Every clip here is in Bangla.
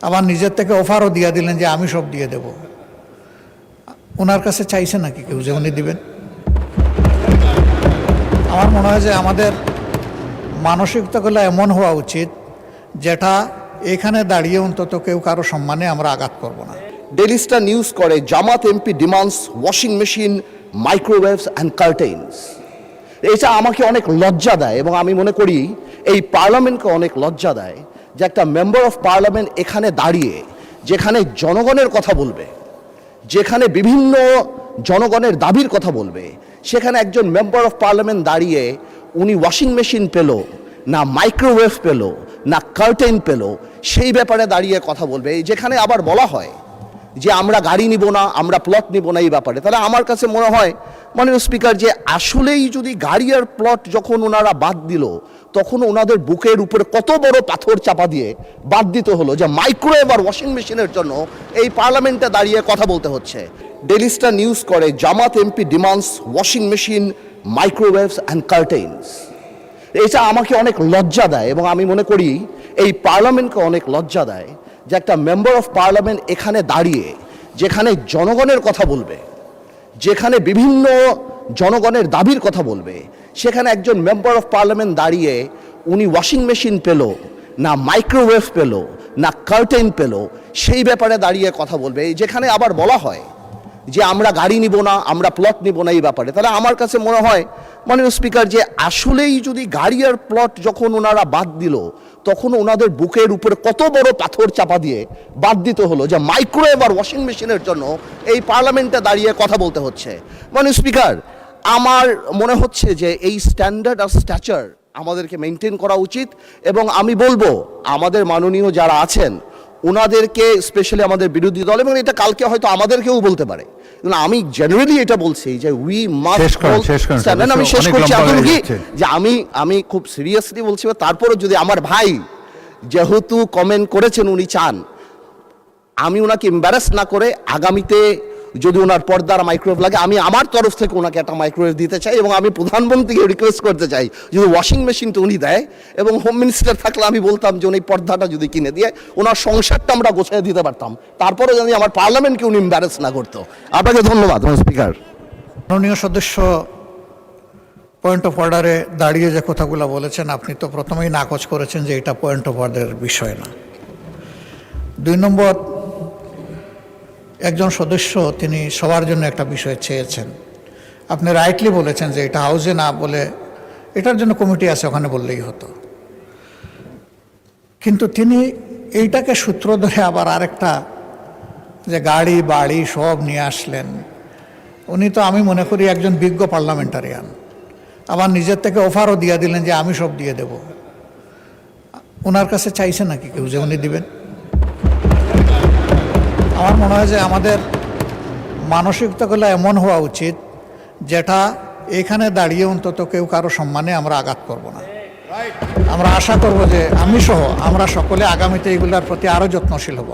আবার নিজের থেকে অফারও দিয়ে দিলেন যে আমি সব দিয়ে দেব। ওনার কাছে চাইছে নাকি কেউ যে উনি দিবেন? আমার মনে হয় যে আমাদের মানসিকতাগুলো এমন হওয়া উচিত যেটা এখানে দাঁড়িয়ে অন্তত কেউ কারো সম্মানে আমরা আঘাত করব না। ডেইলি স্টার নিউজ করে Jamaat MP demands washing machine, microwaves and curtains. এটা আমাকে অনেক লজ্জা দেয় এবং আমি মনে করি এই পার্লামেন্টকে অনেক লজ্জা দেয় যে একটা মেম্বার অফ পার্লামেন্ট এখানে দাঁড়িয়ে যেখানে জনগণের কথা বলবে, যেখানে বিভিন্ন জনগণের দাবির কথা বলবে, সেখানে একজন মেম্বার অফ পার্লামেন্ট দাঁড়িয়ে উনি ওয়াশিং মেশিন পেল না, মাইক্রোওয়েভ পেল না, কার্টেন পেল, সেই ব্যাপারে দাঁড়িয়ে কথা বলবে। যেখানে আবার বলা হয় যে আমরা গাড়ি নিব না, আমরা প্লট নিব না এই ব্যাপারে। তাহলে আমার কাছে মনে হয় মাননীয় স্পিকার যে আসলেই যদি গাড়ি আর প্লট যখন ওনারা বাদ দিল, তখন ওনাদের বুকের উপরে কত বড় পাথর চাপা দিয়ে বাদ দিতে হলো যে মাইক্রোওয়েভ আর ওয়াশিং মেশিনের জন্য এই পার্লামেন্টে দাঁড়িয়ে কথা বলতে হচ্ছে। ডেইলি স্টার নিউজ করে Jamaat MP demands washing machine, microwaves and curtains. এটা আমাকে অনেক লজ্জা দেয় এবং আমি মনে করি এই পার্লামেন্টকে অনেক লজ্জা দেয় যে একটা মেম্বার অফ পার্লামেন্ট এখানে দাঁড়িয়ে যেখানে জনগণের কথা বলবে, যেখানে বিভিন্ন জনগণের দাবির কথা বলবে, সেখানে একজন মেম্বার অফ পার্লামেন্ট দাঁড়িয়ে উনি ওয়াশিং মেশিন পেল না, মাইক্রোওয়েভ পেল না, কার্টেন পেল, সেই ব্যাপারে দাঁড়িয়ে কথা বলবে। যেখানে আবার বলা হয় যে আমরা গাড়ি নিব না, আমরা প্লট নিব না এই ব্যাপারে। তাহলে আমার কাছে মনে হয় মাননীয় স্পিকার যে আসলেই যদি গাড়ি আর প্লট যখন ওনারা বাদ দিল, তখন ওনাদের বুকের উপরে কত বড় পাথর চাপা দিয়ে বাদ দিতে হলো যে মাইক্রোওয়েভ আর ওয়াশিং মেশিনের জন্য এই পার্লামেন্টে দাঁড়িয়ে কথা বলতে হচ্ছে। মাননীয় স্পিকার, আমার মনে হচ্ছে যে এই স্ট্যান্ডার্ড আর স্ট্যাচার আমাদেরকে মেনটেন করা উচিত এবং আমি বলবো আমাদের মাননীয় যারা আছেন ওনাদেরকে, স্পেশালি আমাদের বিরোধী দল, এবং এটা কালকে হয়তো আমাদেরকেও বলতে পারে, কিন্তু আমি জেনারেলি এটা বলছি যে উই মাস্ট, আমি শেষ করছি যে আমি খুব সিরিয়াসলি বলছি। তারপরে যদি আমার ভাই যেহেতু কমেন্ট করেছেন, উনি চান আমি ওনাকে এম্বারাস না করে আগামীতে যদি ওনার পর্দার মাইক্রোওয়েভ লাগে, আমি আমার তরফ থেকে ওনাকে একটা মাইক্রোওয়েভ দিতে চাই এবং আমি প্রধানমন্ত্রীকে রিকোয়েস্ট করতে চাই যদি ওয়াশিং মেশিনটা উনি দেয়, এবং হোম মিনিস্টার থাকলে আমি বলতাম যে উনি পর্দাটা যদি কিনে দিয়ে ওনার সংসারটা আমরা গোছায় দিতে পারতাম, তারপরে যদি আমার পার্লামেন্টকে উনি এম্বারাস না করতো। আপনাকে ধন্যবাদ স্পিকার। মাননীয় সদস্য পয়েন্ট অফ অর্ডারে দাঁড়িয়ে যে কথাগুলো বলেছেন, আপনি তো প্রথমেই নাকচ করেছেন যে এটা পয়েন্ট অফ অর্ডারের বিষয় না। 2 নম্বর, একজন সদস্য তিনি সবার জন্য একটা বিষয় চেয়েছেন। আপনি রাইটলি বলেছেন যে এটা হাউসে না বলে এটার জন্য কমিটি আছে, ওখানে বললেই হতো। কিন্তু তিনি এইটাকে সূত্র ধরে আবার আরেকটা যে গাড়ি বাড়ি সব নিয়ে আসলেন। উনি তো আমি মনে করি একজন বিজ্ঞ পার্লামেন্টারিয়ান। আবার নিজের থেকে অফারও দিয়ে দিলেন যে আমি সব দিয়ে দেব। ওনার কাছে চাইছে নাকি কেউ যে উনি দিবেন? আমার মনে হয় যে আমাদের মানসিকতাগুলো এমন হওয়া উচিত যেটা এখানে দাঁড়িয়ে অন্তত কেউ কারো সম্মানে আমরা আঘাত করব না। আমরা আশা করব যে আমি সহ আমরা সকলে আগামীতে এগুলোর প্রতি আরও যত্নশীল হব।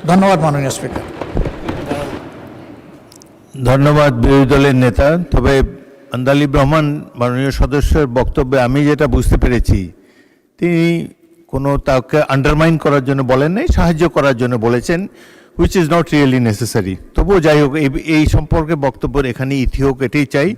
ধন্যবাদ মাননীয় স্পিকার। ধন্যবাদ বিরোধী দলের নেতা। তবে আন্দালিব রহমান মাননীয় সদস্যের বক্তব্যে আমি যেটা বুঝতে পেরেছি, তিনি কোনো তাকে আন্ডারমাইন করার জন্য বলেন নাই, সাহায্য করার জন্য বলেছেন, which is not really necessary। তবুও যাই হোক, এই সম্পর্কে বক্তব্য এখানে ইতি হোক, এটাই চাই।